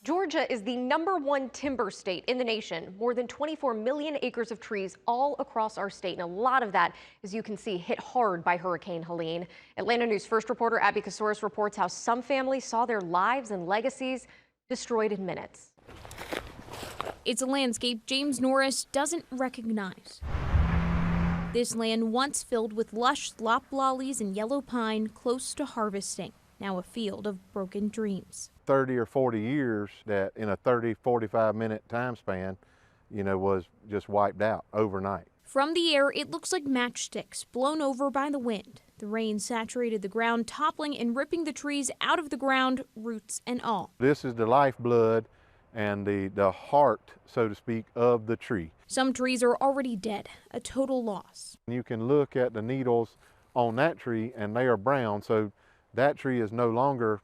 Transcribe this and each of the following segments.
Georgia is the #1 timber state in the nation. More than 24 million acres of trees all across our state. And a lot of that, as you can see, hit hard by Hurricane Helene. Atlanta News First reporter Abby Casoris reports how some families saw their lives and legacies destroyed in minutes. It's a landscape James Norris doesn't recognize. This land once filled with lush loblollies and yellow pine close to harvesting. Now a field of broken dreams. 30 or 40 years that in a 30, 45 minute time span, was just wiped out overnight. From the air, it looks like matchsticks blown over by the wind. The rain saturated the ground, toppling and ripping the trees out of the ground, roots and all. This is the lifeblood and the heart, so to speak, of the tree. Some trees are already dead, a total loss. You can look at the needles on that tree and they are brown, so that tree is no longer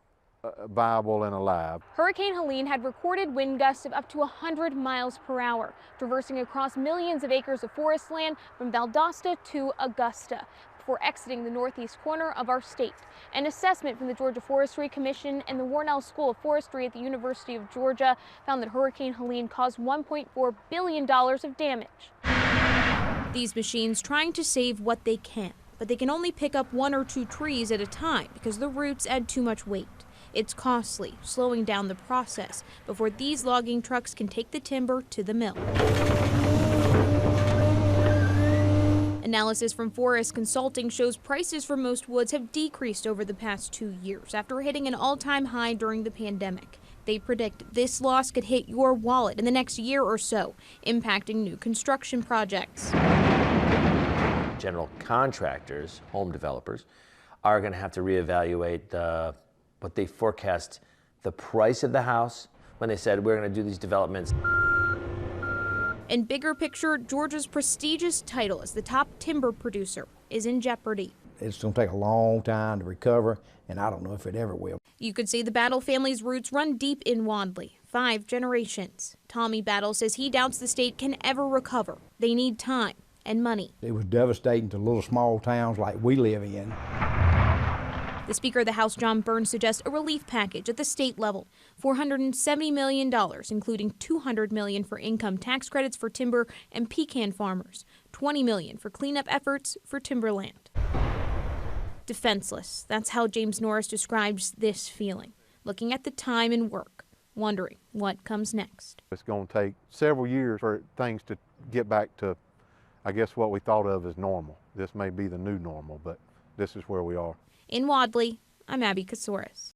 viable and alive. Hurricane Helene had recorded wind gusts of up to 100 miles per hour, traversing across millions of acres of forest land from Valdosta to Augusta, before exiting the northeast corner of our state. An assessment from the Georgia Forestry Commission and the Warnell School of Forestry at the University of Georgia found that Hurricane Helene caused $1.4 billion of damage. These machines trying to save what they can, but they can only pick up 1 or 2 trees at a time because the roots add too much weight. It's costly, slowing down the process before these logging trucks can take the timber to the mill. Analysis from Forest Consulting shows prices for most woods have decreased over the past 2 years after hitting an all-time high during the pandemic. They predict this loss could hit your wallet in the next year or so, impacting new construction projects. General contractors, home developers, are going to have to reevaluate what they forecast the price of the house when they said we're going to do these developments. In bigger picture, Georgia's prestigious title as the top timber producer is in jeopardy. It's going to take a long time to recover, and I don't know if it ever will. You could say the Battle family's roots run deep in Wadley, 5 generations. Tommy Battle says he doubts the state can ever recover. They need time and money. It was devastating to little small towns like we live in. The Speaker of the House, John Burns, suggests a relief package at the state level, $470 million, including $200 million for income tax credits for timber and pecan farmers, $20 million for cleanup efforts for timberland. Defenseless, that's how James Norris describes this feeling, looking at the time and work, wondering what comes next. It's going to take several years for things to get back to, I guess, what we thought of as normal. This may be the new normal, but this is where we are. In Wadley, I'm Abby Casoris.